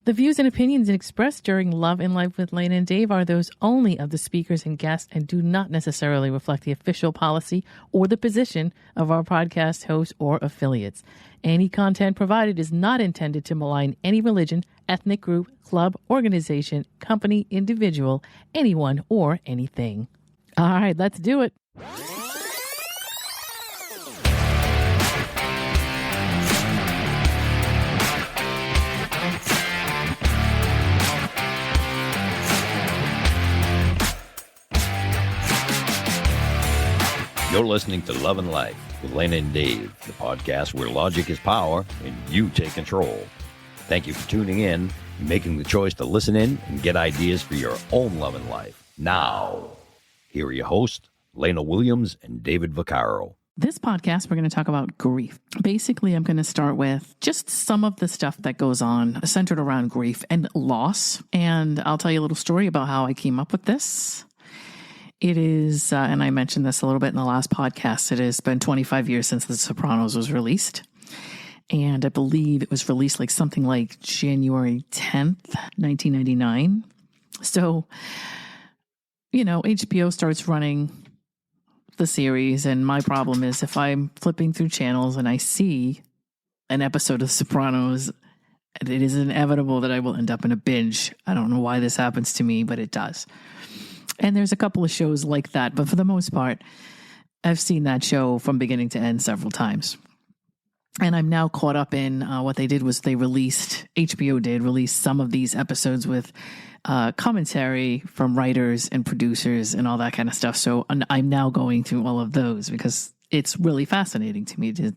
The views and opinions expressed during Love and Life with Lana and Dave are those only of the speakers and guests and do not necessarily reflect the official policy or the position of our podcast hosts or affiliates. Any content provided is not intended to malign any religion, ethnic group, club, organization, company, individual, anyone, or anything. All right, let's do it. You're listening to Love and Life with Lana and Dave, the podcast where logic is power and you take control. Thank you for tuning in and making the choice to listen in and get ideas for your own love and life. Now, here are your hosts, Lana Williams and David Vaccaro. This podcast, we're going to talk about grief. Basically, I'm going to start with just some of the stuff that goes on centered around grief and loss. And I'll tell you a little story about how I came up with this. It is, and I mentioned this a little bit in the last podcast, it has been 25 years since The Sopranos was released. And I believe it was released like something like January 10th, 1999. So, HBO starts running the series. And my problem is if I'm flipping through channels and I see an episode of Sopranos, it is inevitable that I will end up in a binge. I don't know why this happens to me, but it does. And there's a couple of shows like that, but for the most part, I've seen that show from beginning to end several times. And I'm now caught up in what they did was HBO did release some of these episodes with commentary from writers and producers and all that kind of stuff. So I'm now going through all of those because it's really fascinating to me to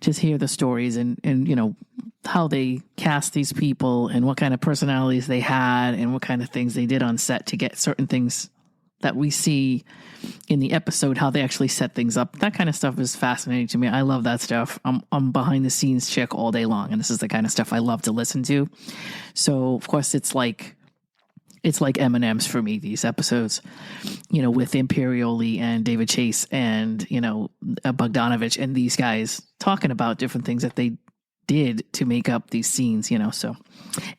just hear the stories and how they cast these people and what kind of personalities they had and what kind of things they did on set to get certain things that we see in the episode, how they actually set things up. That kind of stuff is fascinating to me. I love that stuff. I'm behind the scenes chick all day long, and this is the kind of stuff I love to listen to. So of course it's like M&Ms for me, these episodes, with Imperioli and David Chase and, Bogdanovich and these guys talking about different things that they did to make up these scenes, So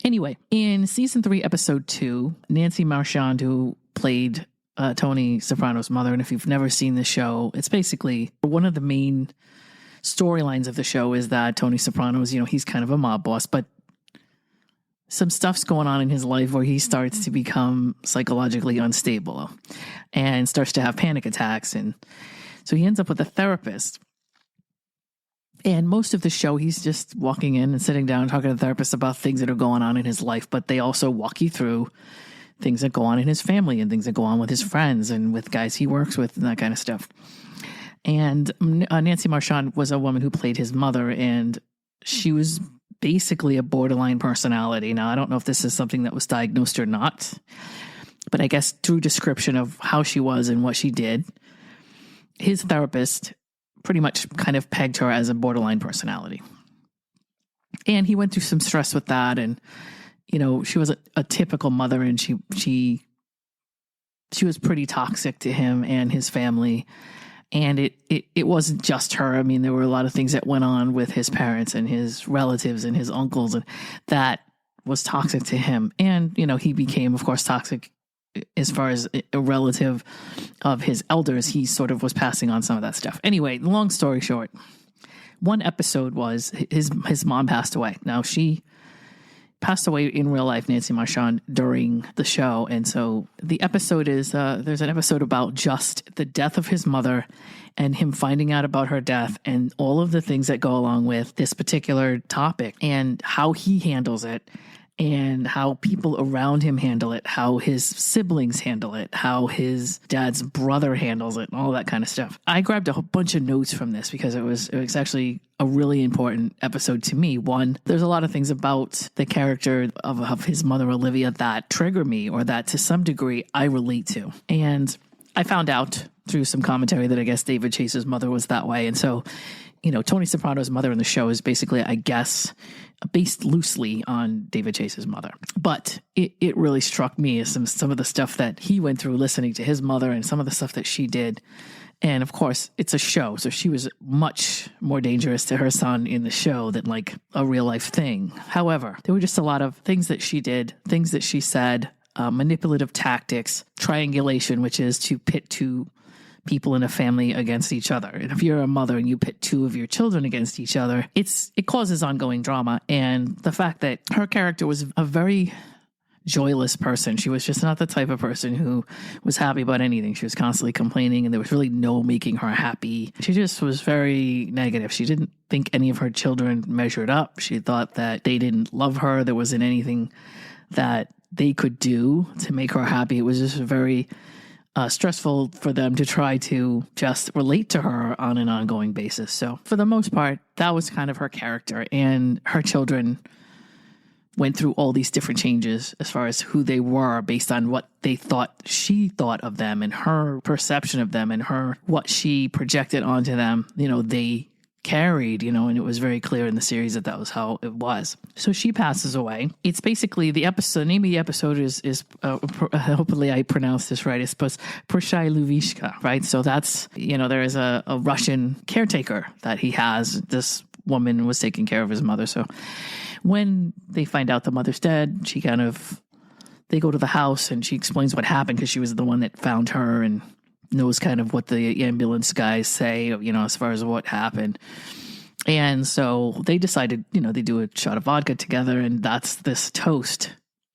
anyway, in season 3, episode 2, Nancy Marchand, who played Tony Soprano's mother, and if you've never seen the show, it's basically one of the main storylines of the show is that Tony Soprano's, he's kind of a mob boss, but some stuff's going on in his life where he starts to become psychologically unstable and starts to have panic attacks. And so he ends up with a therapist. And most of the show, he's just walking in and sitting down, talking to the therapist about things that are going on in his life. But they also walk you through things that go on in his family and things that go on with his friends and with guys he works with and that kind of stuff. And Nancy Marchand was a woman who played his mother, and she was basically a borderline personality. Now, I don't know if this is something that was diagnosed or not, but I guess through description of how she was and what she did, his therapist pretty much kind of pegged her as a borderline personality. And he went through some stress with that. And, she was a typical mother, and she was pretty toxic to him and his family. And it wasn't just her. I mean, there were a lot of things that went on with his parents and his relatives and his uncles, and that was toxic to him. And, he became, of course, toxic as far as a relative of his elders. He sort of was passing on some of that stuff. Anyway, long story short, one episode was his mom passed away. Now, she passed away in real life, Nancy Marchand, during the show. And so the episode is, there's an episode about just the death of his mother and him finding out about her death and all of the things that go along with this particular topic and how he handles it and how people around him handle it, how his siblings handle it, how his dad's brother handles it, and all that kind of stuff. I grabbed a whole bunch of notes from this because it was actually a really important episode to me. One, there's a lot of things about the character of his mother, Olivia, that trigger me or that to some degree I relate to. And I found out through some commentary that I guess David Chase's mother was that way. And so Tony Soprano's mother in the show is basically, I guess, based loosely on David Chase's mother. But it really struck me as some of the stuff that he went through listening to his mother and some of the stuff that she did. And of course, it's a show, so she was much more dangerous to her son in the show than like a real life thing. However, there were just a lot of things that she did, things that she said, manipulative tactics, triangulation, which is to pit two people in a family against each other. And if you're a mother and you pit two of your children against each other, it causes ongoing drama. And the fact that her character was a very joyless person. She was just not the type of person who was happy about anything. She was constantly complaining, and there was really no making her happy. She just was very negative. She didn't think any of her children measured up. She thought that they didn't love her. There wasn't anything that they could do to make her happy. It was just very stressful for them to try to just relate to her on an ongoing basis. So for the most part, that was kind of her character, and her children went through all these different changes as far as who they were based on what she thought of them and her perception of them and what she projected onto them. They carried, and it was very clear in the series that was how it was. So she passes away. It's basically the name of the episode is hopefully I pronounced this right. It's Proshai Livushka, right? So that's, there is a Russian caretaker that he has. This woman was taking care of his mother. So when they find out the mother's dead, they go to the house and she explains what happened because she was the one that found her and knows kind of what the ambulance guys say, as far as what happened. And so they decided, they do a shot of vodka together, and that's this toast.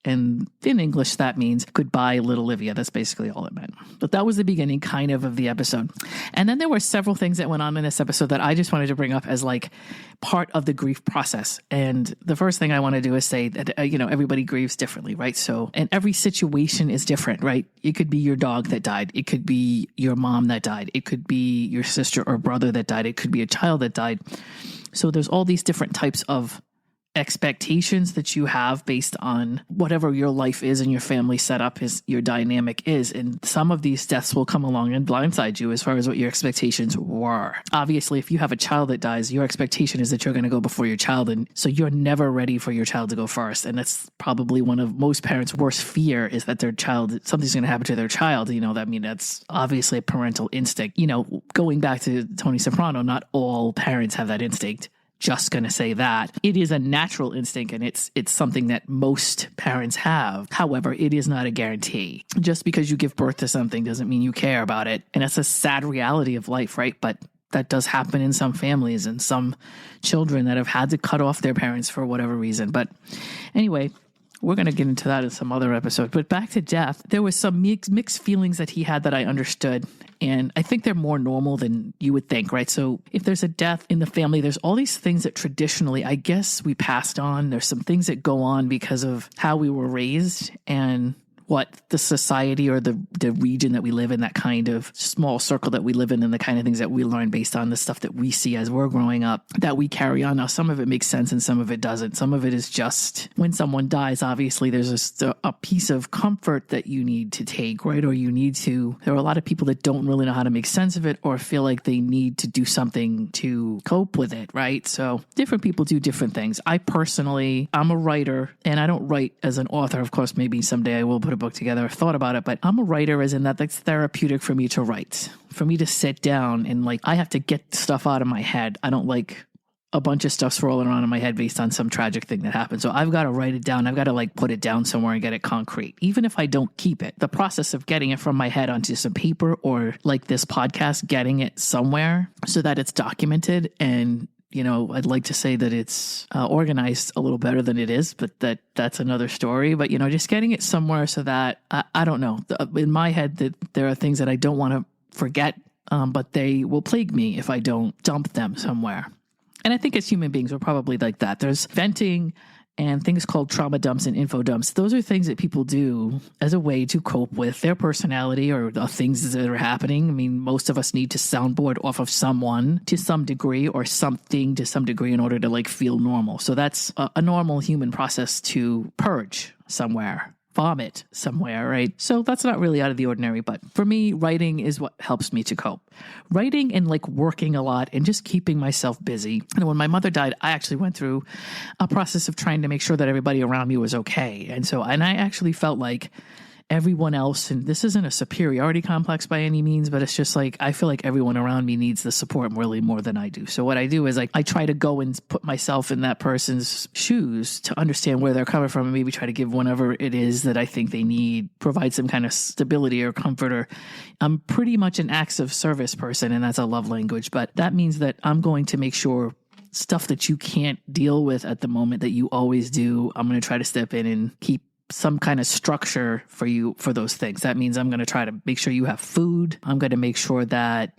And in English, that means goodbye, little Livia. That's basically all it meant. But that was the beginning kind of the episode. And then there were several things that went on in this episode that I just wanted to bring up as like part of the grief process. And the first thing I want to do is say that, everybody grieves differently, right? So, and every situation is different, right? It could be your dog that died. It could be your mom that died. It could be your sister or brother that died. It could be a child that died. So there's all these different types of expectations that you have based on whatever your life is and your family setup is, your dynamic is. And some of these deaths will come along and blindside you as far as what your expectations were. Obviously, if you have a child that dies, your expectation is that you're going to go before your child. And so you're never ready for your child to go first. And that's probably one of most parents' worst fear, is that their child, something's going to happen to their child. That's obviously a parental instinct. Going back to Tony Soprano, not all parents have that instinct. Just going to say that. It is a natural instinct, and it's something that most parents have. However, it is not a guarantee. Just because you give birth to something doesn't mean you care about it. And that's a sad reality of life, right? But that does happen in some families and some children that have had to cut off their parents for whatever reason. But anyway, we're going to get into that in some other episode. But back to death, there was some mixed feelings that he had that I understood. And I think they're more normal than you would think, right? So if there's a death in the family, there's all these things that traditionally, I guess, we passed on. There's some things that go on because of how we were raised and what the society or the region that we live in, that kind of small circle that we live in, and the kind of things that we learn based on the stuff that we see as we're growing up, that we carry on. Now, some of it makes sense and some of it doesn't. Some of it is just when someone dies, obviously there's a piece of comfort that you need to take, right? Or there are a lot of people that don't really know how to make sense of it or feel like they need to do something to cope with it, right? So different people do different things. I'm a writer, and I don't write as an author. Of course, maybe someday I will put a book together. I've thought about it, but I'm a writer as in that's therapeutic for me to write, for me to sit down and I have to get stuff out of my head. I don't like a bunch of stuff swirling around in my head based on some tragic thing that happened. So I've got to write it down. I've got to put it down somewhere and get it concrete. Even if I don't keep it, the process of getting it from my head onto some paper, or like this podcast, getting it somewhere so that it's documented, and I'd like to say that it's organized a little better than it is, but that's another story. But, just getting it somewhere so that, I don't know, in my head, that there are things that I don't want to forget, but they will plague me if I don't dump them somewhere. And I think as human beings, we're probably like that. There's venting and things called trauma dumps and info dumps. Those are things that people do as a way to cope with their personality or the things that are happening. I mean, most of us need to soundboard off of someone to some degree, or something to some degree, in order to feel normal. So that's a normal human process to purge somewhere vomit somewhere, right? So that's not really out of the ordinary, but for me, writing is what helps me to cope. Writing and like working a lot and just keeping myself busy. And when my mother died, I actually went through a process of trying to make sure that everybody around me was okay. And I actually felt like everyone else, and this isn't a superiority complex by any means, but it's just like I feel like everyone around me needs the support really more than I do. So what I do is like I try to go and put myself in that person's shoes to understand where they're coming from and maybe try to give whatever it is that I think they need, provide some kind of stability or comfort. Or I'm pretty much an acts of service person, and that's a love language, but that means that I'm going to make sure stuff that you can't deal with at the moment that you always do, I'm going to try to step in and keep some kind of structure for you for those things. That means I'm going to try to make sure you have food. I'm going to make sure that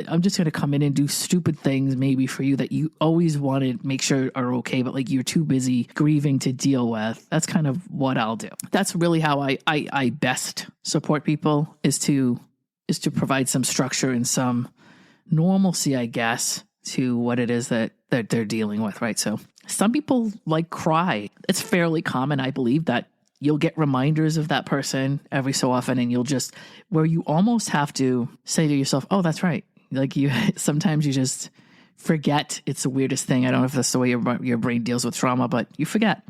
I'm just going to come in and do stupid things maybe for you that you always want to make sure are okay, but like you're too busy grieving to deal with. That's kind of what I'll do. That's really how I best support people is to provide some structure and some normalcy, I guess, to what it is that they're dealing with, right? So some people like cry. It's fairly common, I believe, that you'll get reminders of that person every so often, and you'll just, where you almost have to say to yourself, oh, that's right. Like sometimes you just forget. It's the weirdest thing. I don't know if that's the way your brain deals with trauma, but you forget.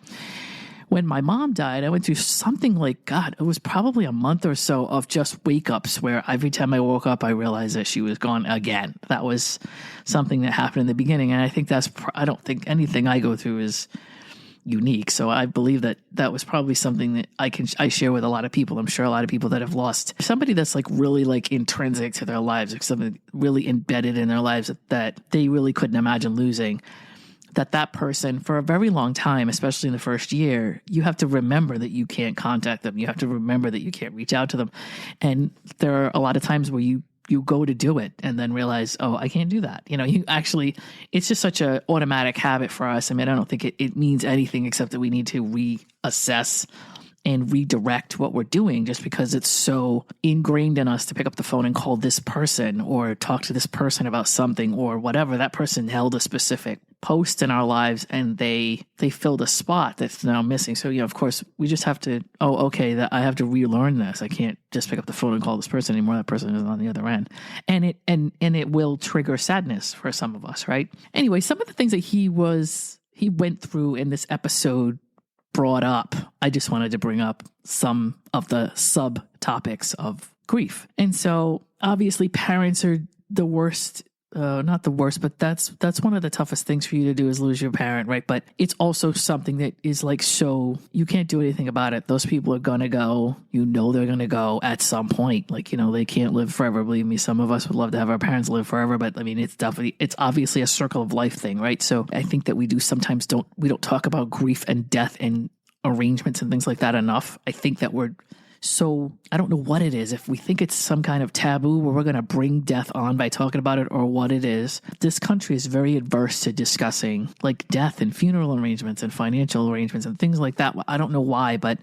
When my mom died, I went through something like, God, it was probably a month or so of just wake ups where every time I woke up, I realized that she was gone again. That was something that happened in the beginning. And I think I don't think anything I go through is unique. So I believe that was probably something that I share with a lot of people. I'm sure a lot of people that have lost somebody that's like really like intrinsic to their lives, like something really embedded in their lives that they really couldn't imagine losing. That person for a very long time, especially in the first year, you have to remember that you can't contact them. You have to remember that you can't reach out to them. And there are a lot of times where you go to do it and then realize, oh, I can't do that. It's just such an automatic habit for us. I mean, I don't think it means anything except that we need to reassess and redirect what we're doing just because it's so ingrained in us to pick up the phone and call this person or talk to this person about something or whatever. That person held a specific post in our lives and they filled a spot that's now missing. So, of course, we just have to, that I have to relearn this. I can't just pick up the phone and call this person anymore. That person is on the other end. And it will trigger sadness for some of us, right? Anyway, some of the things that he went through in this episode brought up, I just wanted to bring up some of the subtopics of grief. And so obviously parents are the worst, not the worst, but that's one of the toughest things for you to do is lose your parent, right? But it's also something that is like, so you can't do anything about it. Those people are going to go, they're going to go at some point. Like, they can't live forever. Believe me, some of us would love to have our parents live forever, but I mean, it's obviously a circle of life thing, right? So I think that we don't talk about grief and death and arrangements and things like that enough. I think that I don't know what it is. If we think it's some kind of taboo where we're going to bring death on by talking about it or what it is, this country is very adverse to discussing like death and funeral arrangements and financial arrangements and things like that. I don't know why, but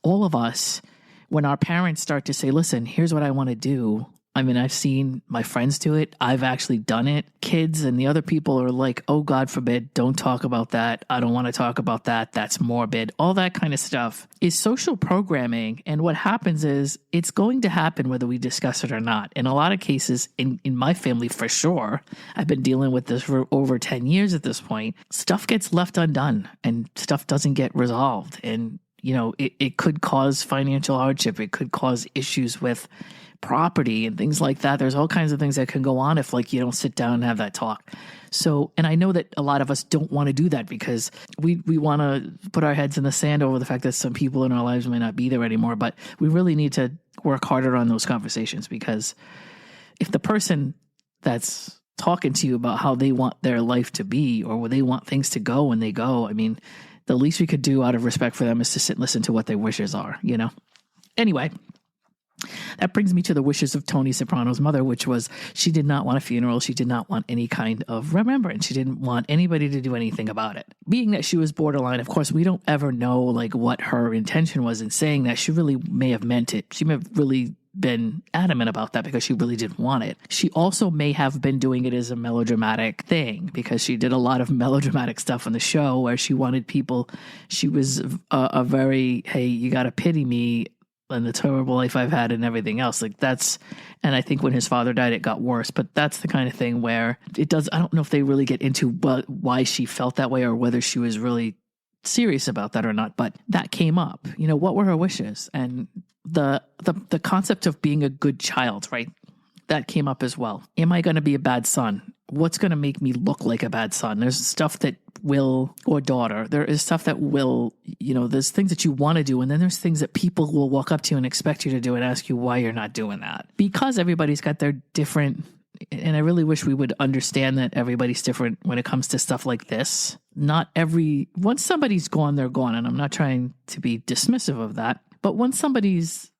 all of us, when our parents start to say, listen, here's what I want to do. I mean, I've seen my friends do it. I've actually done it. Kids and the other people are like, oh, God forbid, don't talk about that. I don't want to talk about that. That's morbid. All that kind of stuff is social programming. And what happens is it's going to happen whether we discuss it or not. In a lot of cases, in my family, for sure, I've been dealing with this for over 10 years at this point. Stuff gets left undone and stuff doesn't get resolved. And, it could cause financial hardship. It could cause issues with property and things like that. There's all kinds of things that can go on if you don't sit down and have that talk. So, and I know that a lot of us don't want to do that because we want to put our heads in the sand over the fact that some people in our lives may not be there anymore, but we really need to work harder on those conversations because if the person that's talking to you about how they want their life to be or where they want things to go when they go, I mean, the least we could do out of respect for them is to sit and listen to what their wishes are, Anyway, that brings me to the wishes of Tony Soprano's mother, which was she did not want a funeral. She did not want any kind of remembrance. She didn't want anybody to do anything about it. Being that she was borderline, of course, we don't ever know what her intention was in saying that. She really may have meant it. She may have really been adamant about that because she really didn't want it. She also may have been doing it as a melodramatic thing because she did a lot of melodramatic stuff on the show where she wanted people, she was a very, hey, you got to pity me and the terrible life I've had and everything else. Like that's, and I think when his father died, it got worse, but that's the kind of thing where it does, I don't know if they really get into why she felt that way or whether she was really serious about that or not, but that came up. You know, what were her wishes? And the concept of being a good child, right? That came up as well. Am I going to be a bad son? What's going to make me look like a bad son? There's stuff that will, or daughter, there is stuff that will, you know, there's things that you want to do. And then there's things that people will walk up to you and expect you to do and ask you why you're not doing that. Because everybody's got their different, and I really wish we would understand that everybody's different when it comes to stuff like this. Once somebody's gone, they're gone. And I'm not trying to be dismissive of that. But once somebody's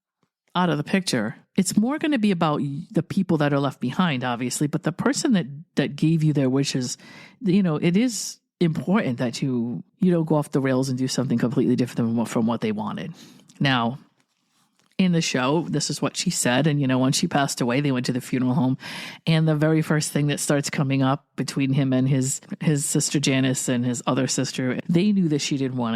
out of the picture, it's more going to be about the people that are left behind, obviously. But the person that gave you their wishes, you know, it is important that you don't go off the rails and do something completely different from what they wanted. Now, in the show, this is what she said. And, you know, when she passed away, they went to the funeral home. And the very first thing that starts coming up between him and his sister Janice and his other sister, they knew that she didn't want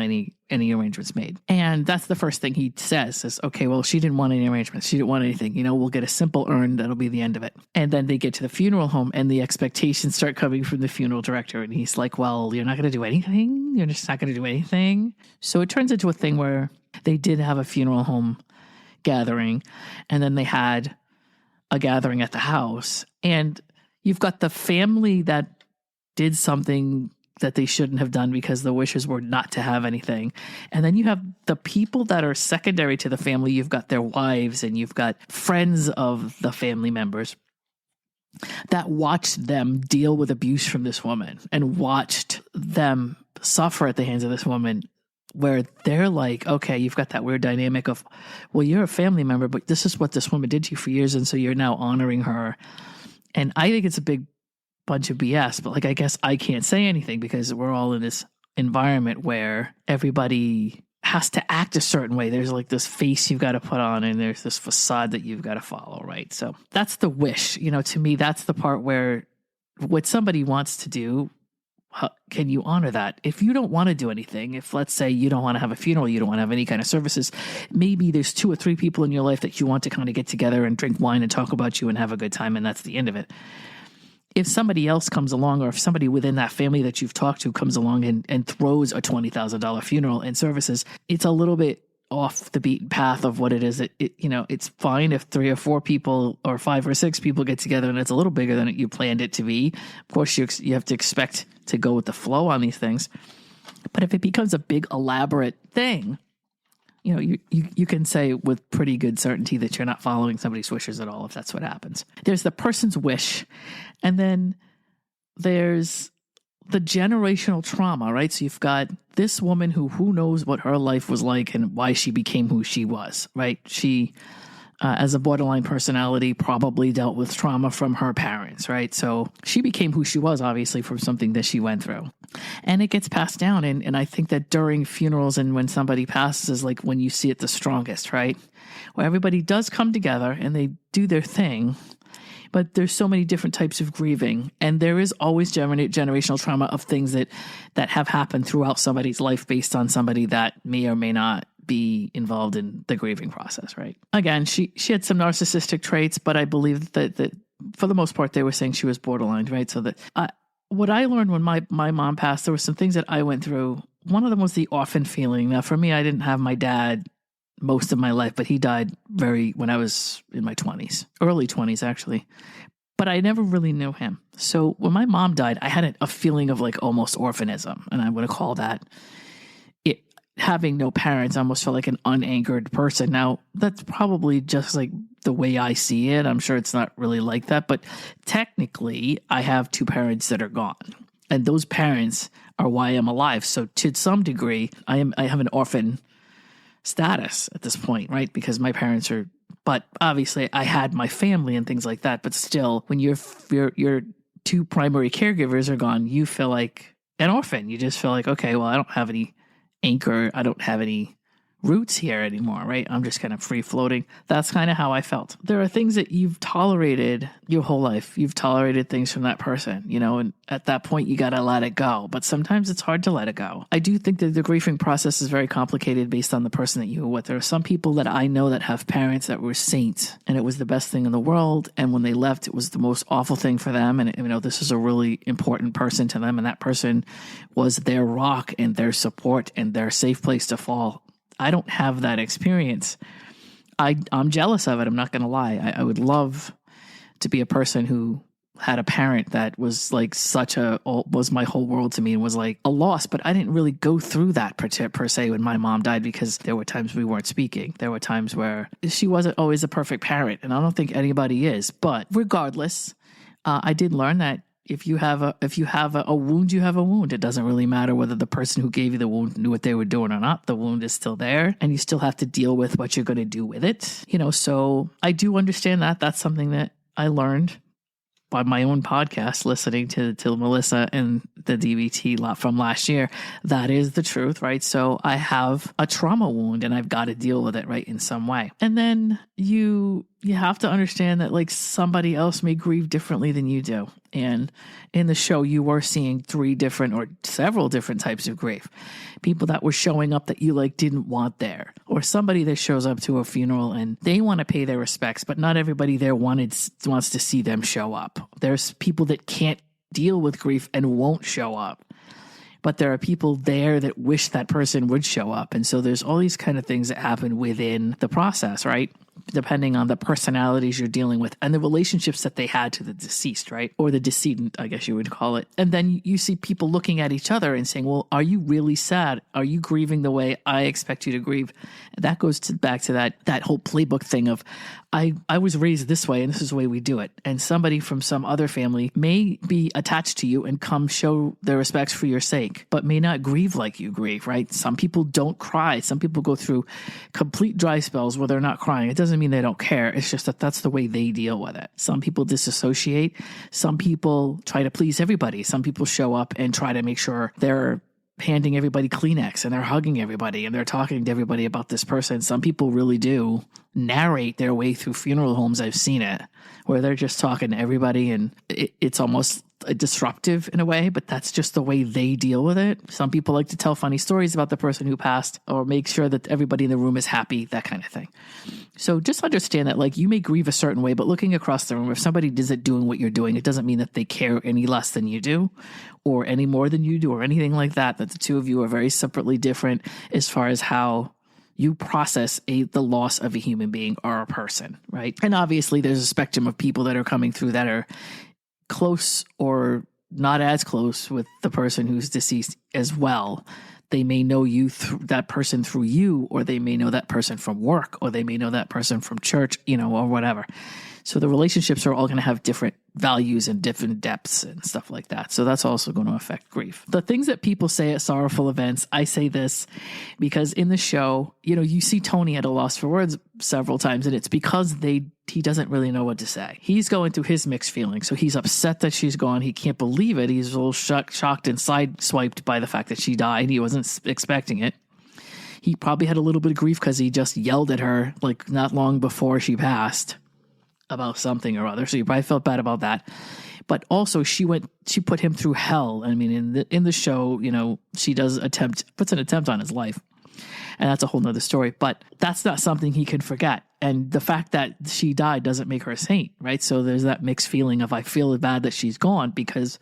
any arrangements made. And that's the first thing he says is, okay, well, she didn't want any arrangements. She didn't want anything. You know, we'll get a simple urn. That'll be the end of it. And then they get to the funeral home and the expectations start coming from the funeral director. And he's like, well, you're not going to do anything. You're just not going to do anything. So it turns into a thing where they did have a funeral home gathering, and then they had a gathering at the house, and you've got the family that did something that they shouldn't have done because the wishes were not to have anything, and then you have the people that are secondary to the family. You've got their wives and you've got friends of the family members that watched them deal with abuse from this woman and watched them suffer at the hands of this woman, where they're like, okay, you've got that weird dynamic of, well, you're a family member, but this is what this woman did to you for years, and so you're now honoring her. And I think it's a big bunch of BS, but like, I guess I can't say anything because we're all in this environment where everybody has to act a certain way. There's like this face you've got to put on, and there's this facade that you've got to follow, right? So that's the wish. You know, to me, that's the part where what somebody wants to do, can you honor that? If you don't want to do anything, if let's say you don't want to have a funeral, you don't want to have any kind of services, maybe there's 2 or 3 people in your life that you want to kind of get together and drink wine and talk about you and have a good time, and that's the end of it. If somebody else comes along, or if somebody within that family that you've talked to comes along and throws a $20,000 funeral and services, it's a little bit off the beaten path of what it is. You know, it's fine if 3 or 4 people or 5 or 6 people get together and it's a little bigger than you planned it to be. Of course, you have to expect to go with the flow on these things. But if it becomes a big elaborate thing, you know, you can say with pretty good certainty that you're not following somebody's wishes at all if that's what happens. There's the person's wish, and then there's the generational trauma, right? So you've got this woman who knows what her life was like and why she became who she was, right? She, as a borderline personality, probably dealt with trauma from her parents, right? So she became who she was, obviously, from something that she went through. And it gets passed down. And I think that during funerals and when somebody passes is like when you see it the strongest, right? Where everybody does come together and they do their thing. But there's so many different types of grieving, and there is always generational trauma of things that have happened throughout somebody's life based on somebody that may or may not be involved in the grieving process, right? Again, she had some narcissistic traits, but I believe that for the most part, they were saying she was borderline, right? So that what I learned when my mom passed, there were some things that I went through. One of them was the orphan feeling. Now, for me, I didn't have my dad most of my life, but he died when I was in my 20s, early 20s, actually. But I never really knew him. So when my mom died, I had a feeling of like almost orphanism. And I would call that it. Having no parents, I almost felt like an unanchored person. Now, that's probably just like the way I see it. I'm sure it's not really like that. But technically, I have 2 parents that are gone. And those parents are why I'm alive. So to some degree, I have an orphan status at this point, right? Because my parents are, but obviously I had my family and things like that. But still, when your 2 primary caregivers are gone, you feel like an orphan. You just feel like, okay, well, I don't have any anchor. I don't have any roots here anymore, right? I'm just kind of free floating. That's kind of how I felt. There are things that you've tolerated your whole life. You've tolerated things from that person, and at that point you got to let it go. But sometimes it's hard to let it go. I do think that the grieving process is very complicated based on the person that you were with. There are some people that I know that have parents that were saints, and it was the best thing in the world. And when they left, it was the most awful thing for them. And this is a really important person to them, and that person was their rock and their support and their safe place to fall. I don't have that experience. I'm jealous of it. I'm not going to lie. I would love to be a person who had a parent that was like was my whole world to me and was like a loss. But I didn't really go through that per se when my mom died, because there were times we weren't speaking. There were times where she wasn't always a perfect parent, and I don't think anybody is. But regardless, I did learn that if you have a wound, you have a wound. It doesn't really matter whether the person who gave you the wound knew what they were doing or not. The wound is still there, and you still have to deal with what you're going to do with it. So I do understand that. That's something that I learned by my own podcast, listening to Melissa and the DBT lot from last year. That is the truth, right? So I have a trauma wound, and I've got to deal with it, right, in some way. And then you have to understand that like somebody else may grieve differently than you do. And in the show, you were seeing 3 different or several different types of grief. People that were showing up that you like didn't want there, or somebody that shows up to a funeral and they want to pay their respects, but not everybody there wants to see them show up. There's people that can't deal with grief and won't show up. But there are people there that wish that person would show up. And so there's all these kind of things that happen within the process, right? Depending on the personalities you're dealing with and the relationships that they had to the deceased, right? Or the decedent, I guess you would call it. And then you see people looking at each other and saying, well, are you really sad? Are you grieving the way I expect you to grieve? And that goes back to that whole playbook thing of, I was raised this way and this is the way we do it. And somebody from some other family may be attached to you and come show their respects for your sake, but may not grieve like you grieve, right? Some people don't cry. Some people go through complete dry spells where they're not crying. It doesn't mean they don't care. It's just that that's the way they deal with it. Some people disassociate. Some people try to please everybody. Some people show up and try to make sure they're handing everybody Kleenex and they're hugging everybody and they're talking to everybody about this person. Some people really do narrate their way through funeral homes. I've seen it where they're just talking to everybody, and it's almost disruptive in a way, but that's just the way they deal with it. Some people like to tell funny stories about the person who passed or make sure that everybody in the room is happy, that kind of thing. So just understand that like you may grieve a certain way, but looking across the room, if somebody isn't doing what you're doing, it doesn't mean that they care any less than you do or any more than you do or anything like that, that the two of you are very separately different as far as how you process the loss of a human being or a person, right? And obviously there's a spectrum of people that are coming through that are close or not as close with the person who's deceased as well. They may know that person through you, or they may know that person from work, or they may know that person from church, or whatever. So the relationships are all going to have different values and different depths and stuff like that. So that's also going to affect grief. The things that people say at sorrowful events, I say this because in the show, you see Tony at a loss for words several times, and it's because he doesn't really know what to say. He's going through his mixed feelings. So he's upset that she's gone. He can't believe it. He's a little shocked and sideswiped by the fact that she died. He wasn't expecting it. He probably had a little bit of grief because he just yelled at her like not long before she passed about something or other. So he probably felt bad about that. But also she put him through hell. I mean, in the show, she puts an attempt on his life. And that's a whole nother story. But that's not something he can forget. And the fact that she died doesn't make her a saint, right? So there's that mixed feeling of, I feel bad that she's gone, because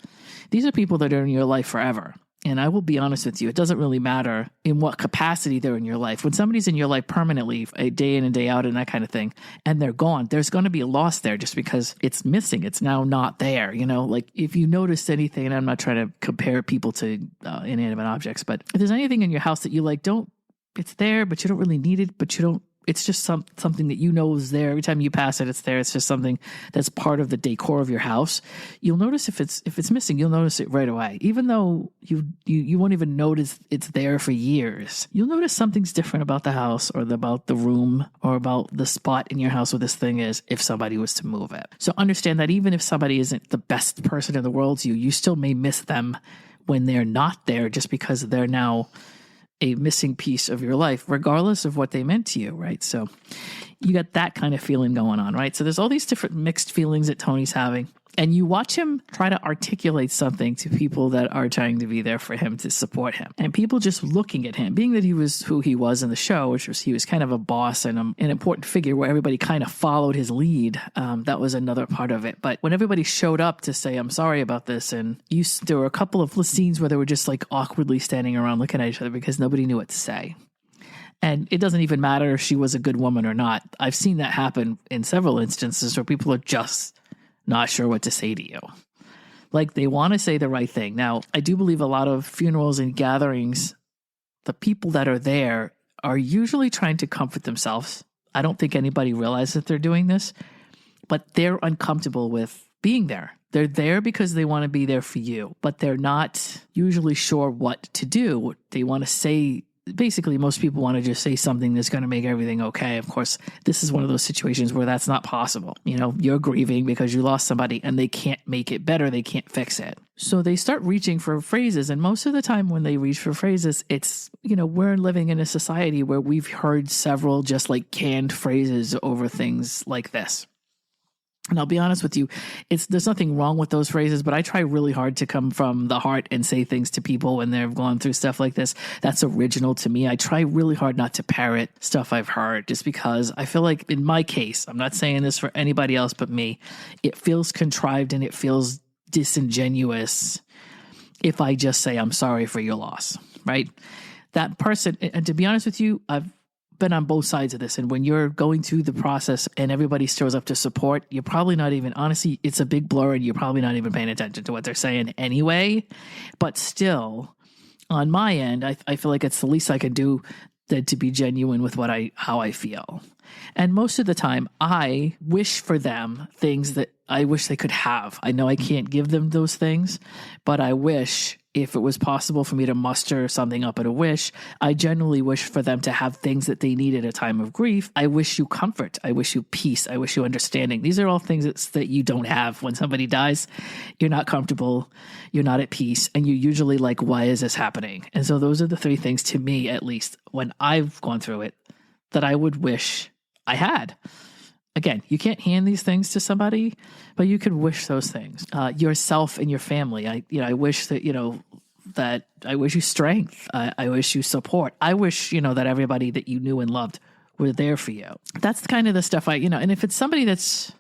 these are people that are in your life forever. And I will be honest with you, it doesn't really matter in what capacity they're in your life. When somebody's in your life permanently, a day in and day out and that kind of thing, and they're gone, there's going to be a loss there just because it's missing. It's now not there. Like if you noticed anything, and I'm not trying to compare people to inanimate objects, but if there's anything in your house that you like, it's there, but you don't really need it, but you don't, it's just something that is there. Every time you pass it, it's there. It's just something that's part of the decor of your house. You'll notice if it's missing, you'll notice it right away. Even though you won't even notice it's there for years. You'll notice something's different about the house or about the room or about the spot in your house where this thing is if somebody was to move it. So understand that even if somebody isn't the best person in the world to you, you still may miss them when they're not there, just because they're now a missing piece of your life, regardless of what they meant to you, right? So you got that kind of feeling going on, right? So there's all these different mixed feelings that Tony's having. And you watch him try to articulate something to people that are trying to be there for him, to support him. And people just looking at him, being that he was who he was in the show, which was he was kind of a boss and an important figure where everybody kind of followed his lead. That was another part of it. But when everybody showed up to say, I'm sorry about this, and there were a couple of scenes where they were just like awkwardly standing around looking at each other because nobody knew what to say. And it doesn't even matter if she was a good woman or not. I've seen that happen in several instances where people are just not sure what to say to you. Like they want to say the right thing. Now, I do believe a lot of funerals and gatherings, the people that are there are usually trying to comfort themselves. I don't think anybody realizes that they're doing this, but they're uncomfortable with being there. They're there because they want to be there for you, but they're not usually sure what to do. They want to say, basically, most people want to just say something that's going to make everything okay. Of course, this is one of those situations where that's not possible. You know, you're grieving because you lost somebody and they can't make it better. They can't fix it. So they start reaching for phrases. And most of the time when they reach for phrases, it's, you know, we're living in a society where we've heard several just like canned phrases over things like this. And I'll be honest with you, there's nothing wrong with those phrases, but I try really hard to come from the heart and say things to people when they've gone through stuff like this. That's original to me. I try really hard not to parrot stuff I've heard just because I feel like in my case, I'm not saying this for anybody else but me, it feels contrived and it feels disingenuous if I just say, I'm sorry for your loss, right? That person, and to be honest with you, I've been on both sides of this. And when you're going through the process and everybody shows up to support, you're probably not even, honestly, it's a big blur and you're probably not even paying attention to what they're saying anyway. But still, on my end, I feel like it's the least I can do than to be genuine with how I feel. And most of the time, I wish for them things that I wish they could have. I know I can't give them those things, but I wish, if it was possible for me to muster something up at a wish, I generally wish for them to have things that they need at a time of grief. I wish you comfort. I wish you peace. I wish you understanding. These are all things that you don't have. When somebody dies, you're not comfortable, you're not at peace, and you're usually like, why is this happening? And so those are the three things, to me at least, when I've gone through it, that I would wish I had. Again, you can't hand these things to somebody, but you could wish those things. Yourself and your family. I wish that, that I wish you strength. I wish you support. I wish, that everybody that you knew and loved were there for you. That's kind of the stuff and if it's somebody that's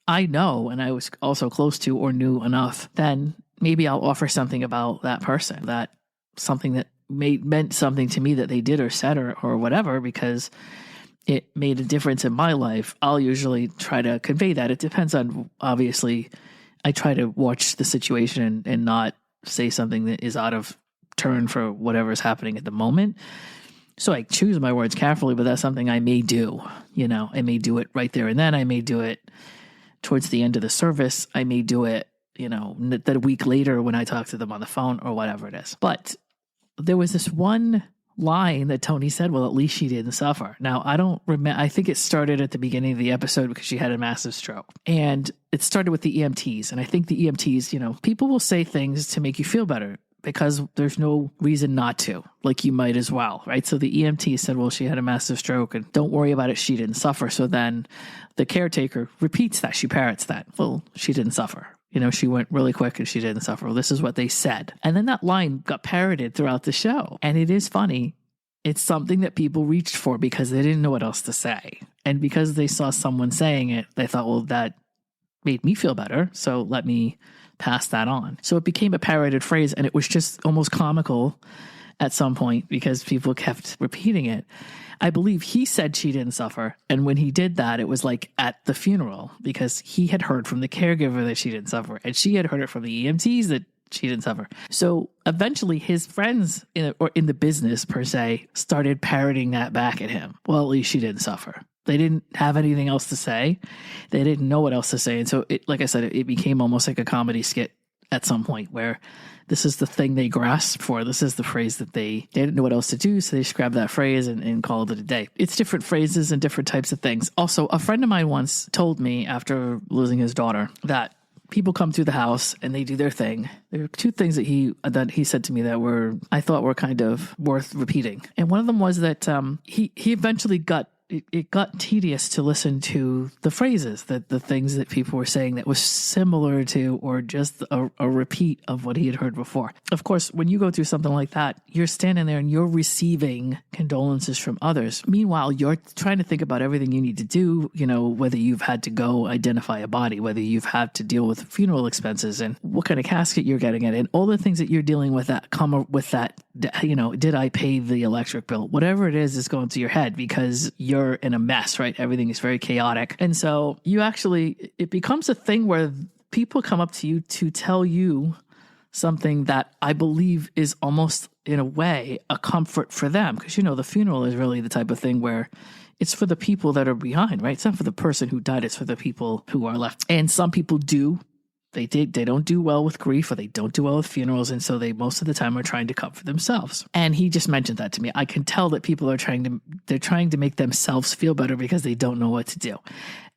I know and I was also close to or knew enough, then maybe I'll offer something about that person, that something that meant something to me that they did or said or whatever, because it made a difference in my life. I'll usually try to convey that. It depends on, obviously, I try to watch the situation and not say something that is out of turn for whatever's happening at the moment. So I choose my words carefully, but that's something I may do. I may do it right there and then. I may do it towards the end of the service. I may do it, that a week later when I talk to them on the phone or whatever it is. But there was this one line that Tony said, well, at least she didn't suffer. Now, I don't remember. I think it started at the beginning of the episode because she had a massive stroke. And it started with the EMTs. And I think the EMTs, people will say things to make you feel better because there's no reason not to. Like you might as well, right? So the EMT said, well, she had a massive stroke and don't worry about it. She didn't suffer. So then the caretaker repeats that. She parrots that. Well, she didn't suffer. She went really quick and she didn't suffer. Well, this is what they said. And then that line got parroted throughout the show. And it is funny. It's something that people reached for because they didn't know what else to say. And because they saw someone saying it, they thought, well, that made me feel better. So let me pass that on. So it became a parroted phrase and it was just almost comical at some point because people kept repeating it. I believe he said she didn't suffer. And when he did that, it was like at the funeral because he had heard from the caregiver that she didn't suffer. And she had heard it from the EMTs that she didn't suffer. So eventually his friends in the business per se started parroting that back at him. Well, at least she didn't suffer. They didn't have anything else to say. They didn't know what else to say. And so like I said, it became almost like a comedy skit at some point where this is the thing they grasped for. This is the phrase that they didn't know what else to do. So they just grabbed that phrase and called it a day. It's different phrases and different types of things. Also, a friend of mine once told me after losing his daughter that people come through the house and they do their thing. There are two things that he said to me that I thought were kind of worth repeating. And one of them was that he eventually it got tedious to listen to the phrases, that the things that people were saying that was similar to or just a repeat of what he had heard before. Of course, when you go through something like that, you're standing there and you're receiving condolences from others. Meanwhile, you're trying to think about everything you need to do, whether you've had to go identify a body, whether you've had to deal with funeral expenses and what kind of casket you're getting in, and all the things that you're dealing with that come with that, did I pay the electric bill? Whatever it is going through your head because you're in a mess, right? Everything is very chaotic. And so it becomes a thing where people come up to you to tell you something that I believe is almost in a way a comfort for them. Because, the funeral is really the type of thing where it's for the people that are behind, right? It's not for the person who died. It's for the people who are left. And some people do. They don't do well with grief, or they don't do well with funerals, and so they most of the time are trying to comfort themselves. And he just mentioned that to me. I can tell that people are trying to make themselves feel better because they don't know what to do.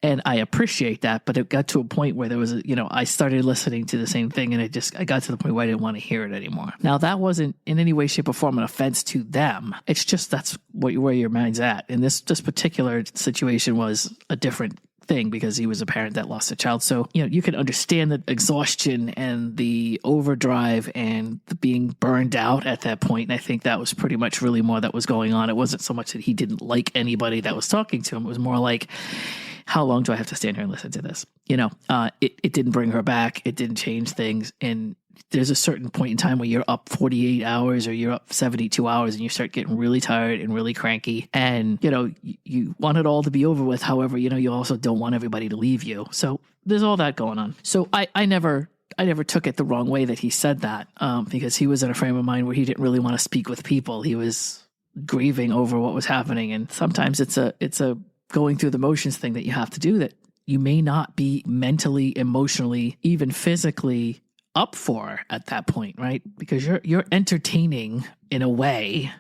And I appreciate that, but it got to a point where there was I started listening to the same thing, and I got to the point where I didn't want to hear it anymore. Now, that wasn't in any way, shape, or form an offense to them. It's just that's where your mind's at. And this particular situation was a different thing because he was a parent that lost a child. So, you can understand the exhaustion and the overdrive and the being burned out at that point. And I think that was pretty much really more that was going on. It wasn't so much that he didn't like anybody that was talking to him. It was more like, how long do I have to stand here and listen to this? It didn't bring her back. It didn't change things. And there's a certain point in time where you're up 48 hours or you're up 72 hours and you start getting really tired and really cranky. And, you want it all to be over with. However, you also don't want everybody to leave you. So there's all that going on. So I never took it the wrong way that he said that because he was in a frame of mind where he didn't really want to speak with people. He was grieving over what was happening. And sometimes it's a going through the motions thing that you have to do that you may not be mentally, emotionally, even physically up for at that point, right? Because you're entertaining in a way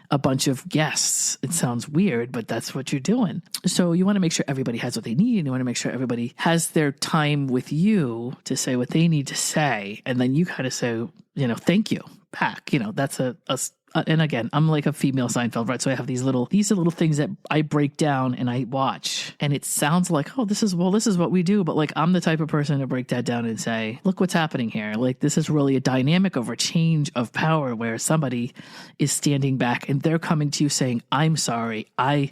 a bunch of guests. It sounds weird, but that's what you're doing. So you want to make sure everybody has what they need, and you want to make sure everybody has their time with you to say what they need to say, and then you kind of say, thank you back. That's and again, I'm like a female Seinfeld, right? So I have these little things that I break down and I watch, and it sounds like, oh, this is what we do. But like, I'm the type of person to break that down and say, look what's happening here. Like, this is really a dynamic of a change of power where somebody is standing back and they're coming to you saying, I'm sorry. I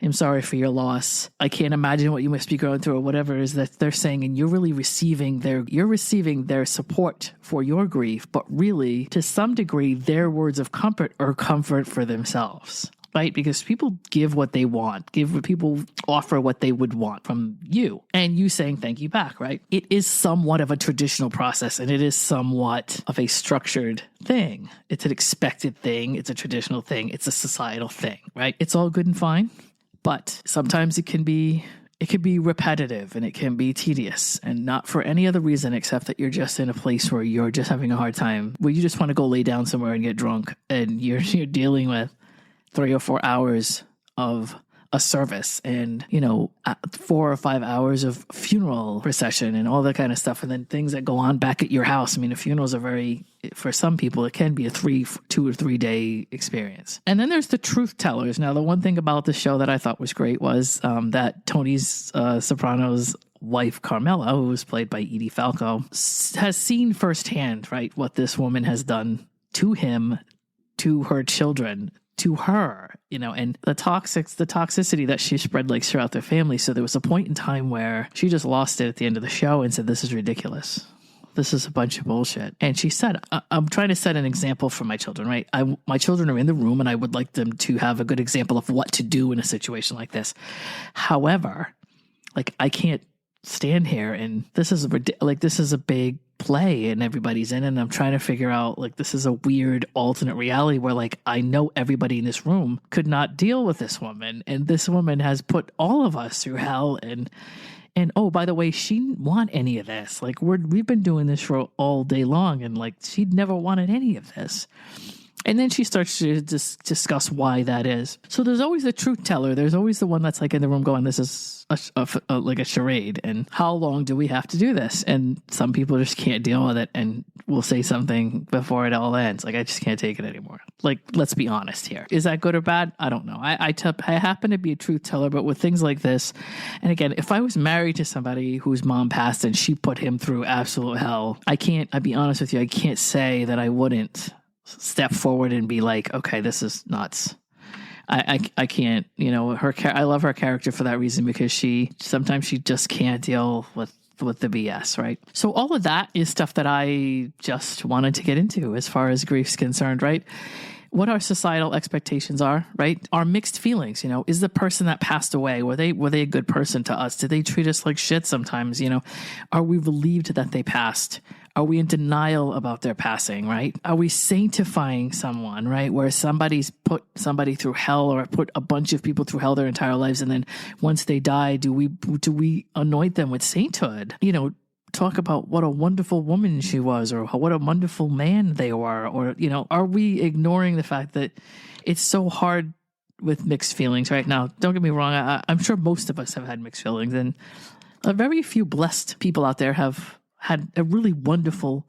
am sorry for your loss. I can't imagine what you must be going through, or whatever it is that they're saying. And you're really receiving their support for your grief, but really to some degree, their words of comfort or comfort for themselves, right? Because people give what they want, people offer what they would want from you, and you saying thank you back, right? It is somewhat of a traditional process, and it is somewhat of a structured thing. It's an expected thing. It's a traditional thing. It's a societal thing, right? It's all good and fine, but sometimes it can be repetitive and it can be tedious, and not for any other reason except that you're just in a place where you're just having a hard time, where you just want to go lay down somewhere and get drunk, and you're dealing with 3 or 4 hours of a service and 4 or 5 hours of funeral procession and all that kind of stuff, and then things that go on back at your house. I mean, the funerals are for some people, it can be a 2 or 3 day experience. And then there's the truth tellers. Now, the one thing about the show that I thought was great was that Tony's Sopranos wife, Carmela, who was played by Edie Falco, has seen firsthand, right, what this woman has done to him, to her children, to her, and the toxicity that she spread like throughout their family. So there was a point in time where she just lost it at the end of the show and said, this is ridiculous. This is a bunch of bullshit. And she said, I'm trying to set an example for my children, right? My children are in the room and I would like them to have a good example of what to do in a situation like this. However, like, I can't stand here and this is a big play and everybody's in it, and I'm trying to figure out, like, this is a weird alternate reality where, like, I know everybody in this room could not deal with this woman, and this woman has put all of us through hell, and oh, by the way, she didn't want any of this. Like, we've been doing this for all day long, and like, she'd never wanted any of this. And then she starts to discuss why that is. So there's always the truth teller. There's always the one that's like in the room going, this is like a charade. And how long do we have to do this? And some people just can't deal with it and will say something before it all ends. Like, I just can't take it anymore. Like, let's be honest here. Is that good or bad? I don't know. I happen to be a truth teller, but with things like this, and again, if I was married to somebody whose mom passed and she put him through absolute hell, I'd be honest with you, I can't say that I wouldn't step forward and be like, okay, this is nuts. I can't, I love her character for that reason, because sometimes she just can't deal with the BS, right? So all of that is stuff that I just wanted to get into as far as grief's concerned, right? What our societal expectations are, right? Our mixed feelings, is the person that passed away, were they a good person to us? Did they treat us like shit sometimes, Are we relieved that they passed? Are we in denial about their passing, right? Are we sanctifying someone, right? Where somebody's put somebody through hell, or put a bunch of people through hell their entire lives, and then once they die, do we anoint them with sainthood? Talk about what a wonderful woman she was, or what a wonderful man they were, or, are we ignoring the fact that it's so hard with mixed feelings right now? Don't get me wrong. I'm sure most of us have had mixed feelings, and a very few blessed people out there have had a really wonderful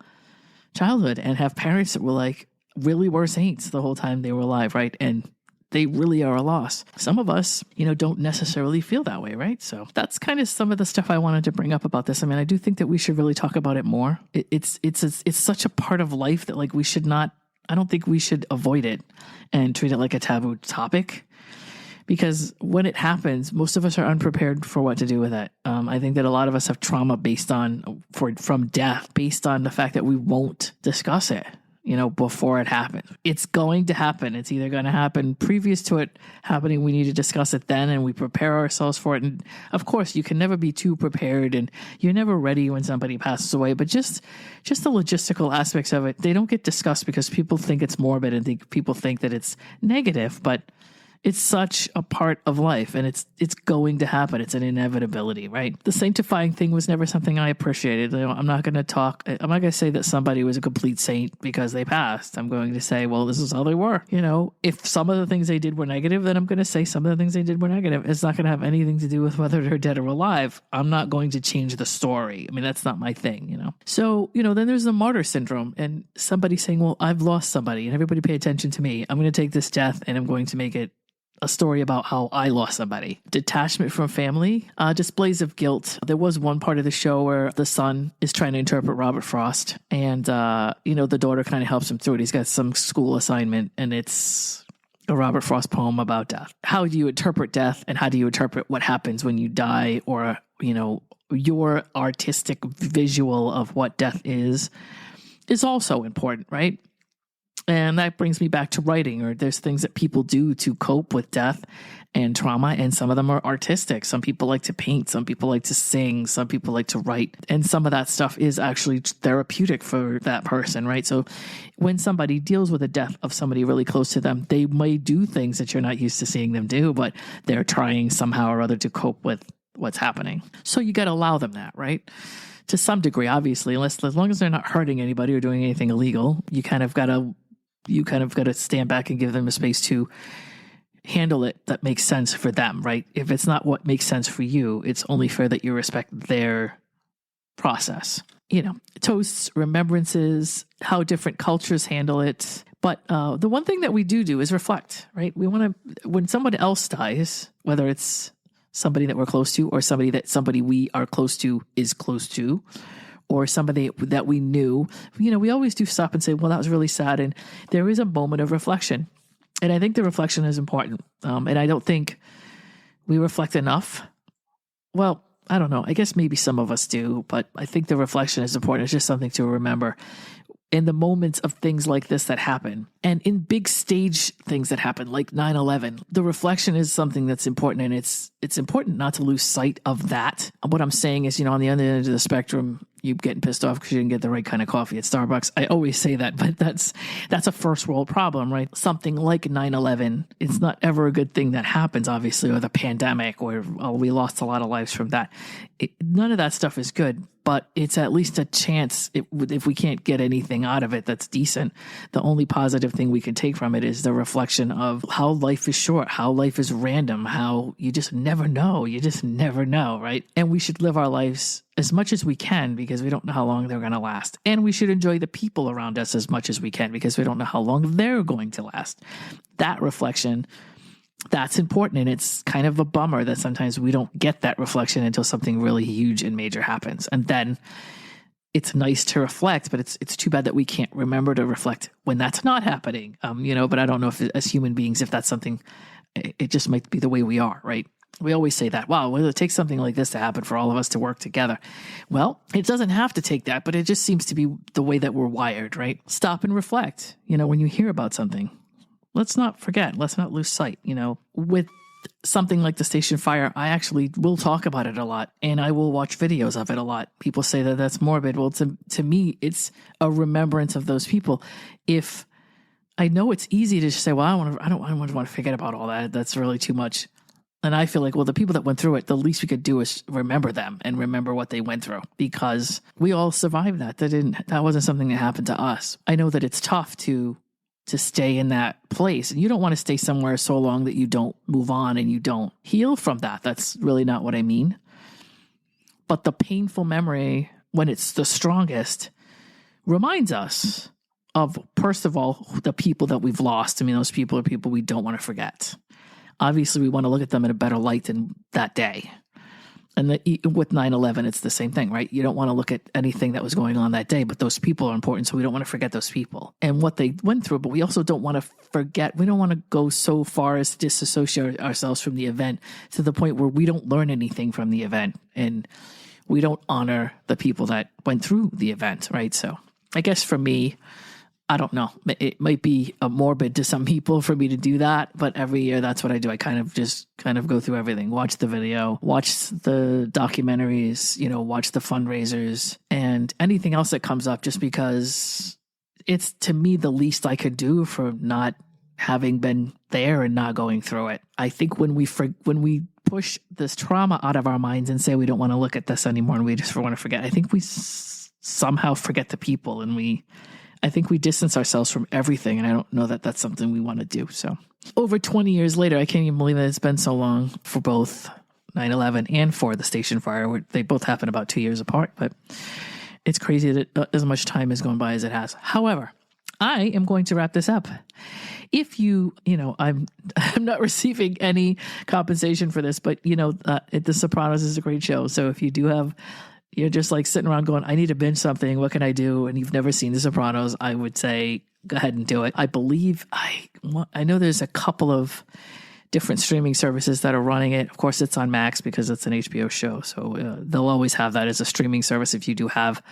childhood and have parents that were saints the whole time they were alive, right? And they really are a loss. Some of us, don't necessarily feel that way, right? So that's kind of some of the stuff I wanted to bring up about this. I mean, I do think that we should really talk about it more. It's such a part of life that I don't think we should avoid it and treat it like a taboo topic. Because when it happens, most of us are unprepared for what to do with it. I think that a lot of us have trauma from death, based on the fact that we won't discuss it, before it happens. It's going to happen. It's either going to happen previous to it happening. We need to discuss it then, and we prepare ourselves for it. And of course, you can never be too prepared, and you're never ready when somebody passes away. But just the logistical aspects of it, they don't get discussed because people think it's morbid, and people think that it's negative. But it's such a part of life, and it's going to happen. It's an inevitability, right? The sanctifying thing was never something I appreciated. I'm not going to say that somebody was a complete saint because they passed. I'm going to say, well, this is how they were. If some of the things they did were negative, then I'm going to say some of the things they did were negative. It's not going to have anything to do with whether they're dead or alive. I'm not going to change the story. I mean, that's not my thing, So, then there's the martyr syndrome, and somebody saying, well, I've lost somebody, and everybody pay attention to me. I'm going to take this death and I'm going to make it a story about how I lost somebody. Detachment from family, displays of guilt. There was one part of the show where the son is trying to interpret Robert Frost, and the daughter kind of helps him through it. He's got some school assignment, and it's a Robert Frost poem about death. How do you interpret death, and how do you interpret what happens when you die, or your artistic visual of what death is also important, right? And that brings me back to writing, or there's things that people do to cope with death and trauma, and some of them are artistic. Some people like to paint, some people like to sing, some people like to write, and some of that stuff is actually therapeutic for that person, right? So when somebody deals with the death of somebody really close to them, they may do things that you're not used to seeing them do, but they're trying somehow or other to cope with what's happening. So you got to allow them that, right? To some degree, obviously, as long as they're not hurting anybody or doing anything illegal, you kind of got to stand back and give them a space to handle it that makes sense for them, right? If it's not what makes sense for you, it's only fair that you respect their process. Toasts, remembrances, how different cultures handle it. But the one thing that we do is reflect, right? We want to, when someone else dies, whether it's somebody that we're close to, or somebody we are close to is close to, or somebody that we knew, we always do stop and say, well, that was really sad. And there is a moment of reflection. And I think the reflection is important. And I don't think we reflect enough. Well, I don't know. I guess maybe some of us do, but I think the reflection is important. It's just something to remember in the moments of things like this that happen, and in big stage things that happen, like 9/11. The reflection is something that's important, and it's important not to lose sight of that. What I'm saying is, on the other end of the spectrum, you getting pissed off because you didn't get the right kind of coffee at Starbucks. I always say that, but that's a first world problem, right? Something like 9/11, it's not ever a good thing that happens, obviously, or the pandemic, or we lost a lot of lives from that. None of that stuff is good, but it's at least a chance. If we can't get anything out of it that's decent, the only positive thing we can take from it is the reflection of how life is short, how life is random, how you just never know. You just never know, right? And we should live our lives as much as we can because we don't know how long they're going to last. And we should enjoy the people around us as much as we can because we don't know how long they're going to last. That reflection, that's important. And it's kind of a bummer that sometimes we don't get that reflection until something really huge and major happens. And then it's nice to reflect, but it's too bad that we can't remember to reflect when that's not happening. But I don't know if as human beings, if that's something, it just might be the way we are, right? We always say that, wow, well, it takes something like this to happen for all of us to work together. Well, it doesn't have to take that, but it just seems to be the way that we're wired, right? Stop and reflect. When you hear about something, let's not forget, let's not lose sight. With something like the station fire, I actually will talk about it a lot and I will watch videos of it a lot. People say that that's morbid. Well, to me, it's a remembrance of those people. If I know it's easy to just say, well, I don't want to forget about all that. That's really too much. And I feel like, well, the people that went through it, the least we could do is remember them and remember what they went through because we all survived that. That wasn't something that happened to us. I know that it's tough to stay in that place, and you don't want to stay somewhere so long that you don't move on and you don't heal from that. That's really not what I mean. But the painful memory, when it's the strongest, reminds us of, first of all, the people that we've lost. I mean, those people are people we don't want to forget. Obviously, we want to look at them in a better light than that day. And with 9/11, it's the same thing, right? You don't want to look at anything that was going on that day, but those people are important, so we don't want to forget those people and what they went through. But we also don't want to forget. We don't want to go so far as to disassociate ourselves from the event to the point where we don't learn anything from the event and we don't honor the people that went through the event, right? So I guess for me, I don't know. It might be morbid to some people for me to do that, but every year that's what I do. I kind of go through everything, watch the video, watch the documentaries, watch the fundraisers and anything else that comes up just because it's, to me, the least I could do for not having been there and not going through it. I think when we push this trauma out of our minds and say we don't want to look at this anymore and we just want to forget, I think we somehow forget the people and I think we distance ourselves from everything, and I don't know that that's something we want to do. So over 20 years later, I can't even believe that it's been so long for both 9/11 and for the station fire, where they both happened about 2 years apart, but it's crazy that as much time has gone by as it has. However, I am going to wrap this up. If I'm not receiving any compensation for this, but The Sopranos is a great show. So if you do have, you're just like sitting around going, I need to binge something. What can I do? And you've never seen The Sopranos, I would say, go ahead and do it. I believe, I know there's a couple of different streaming services that are running it. Of course, it's on Max because it's an HBO show. So they'll always have that as a streaming service. If you do have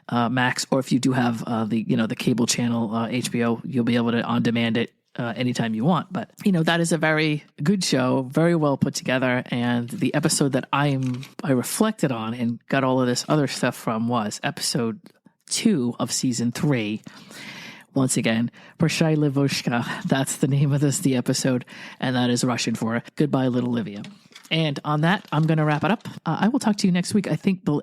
Max, or if you do have the cable channel HBO, you'll be able to on demand it anytime you want. But, that is a very good show, very well put together. And the episode that I reflected on and got all of this other stuff from was episode 2 of season 3. Once again, Proshai Livushka. That's the name of the episode. And that is Russian for Goodbye, Little Livia. And on that, I'm going to wrap it up. I will talk to you next week. I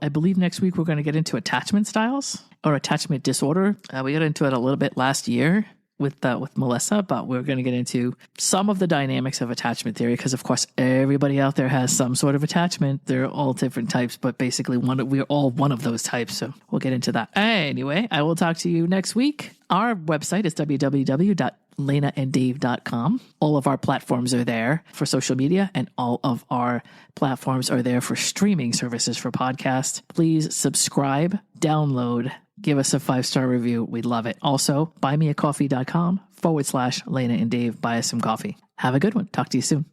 believe next week we're going to get into attachment styles or attachment disorder. We got into it a little bit last year with Melissa, but we're going to get into some of the dynamics of attachment theory because, of course, everybody out there has some sort of attachment. They're all different types, but basically we're all one of those types. So we'll get into that. Anyway, I will talk to you next week. Our website is www.lanaanddave.com. All of our platforms are there for social media, and all of our platforms are there for streaming services for podcasts. Please subscribe, download, give us a 5-star review. We'd love it. Also, buymeacoffee.com/Lana and Dave. Buy us some coffee. Have a good one. Talk to you soon.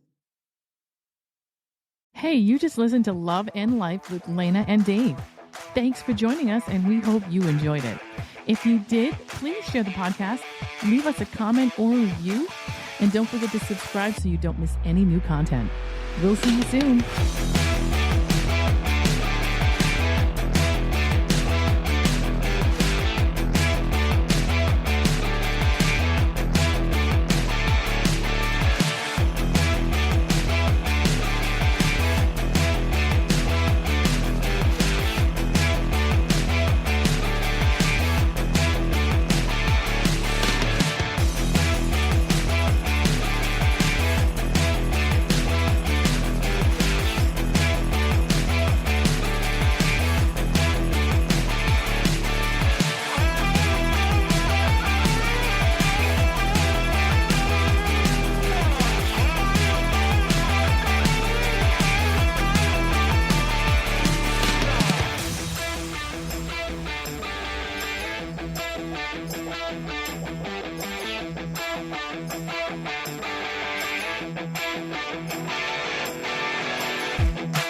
Hey, you just listened to Love and Life with Lana and Dave. Thanks for joining us, and we hope you enjoyed it. If you did, please share the podcast, leave us a comment or review, and don't forget to subscribe so you don't miss any new content. We'll see you soon. Bye.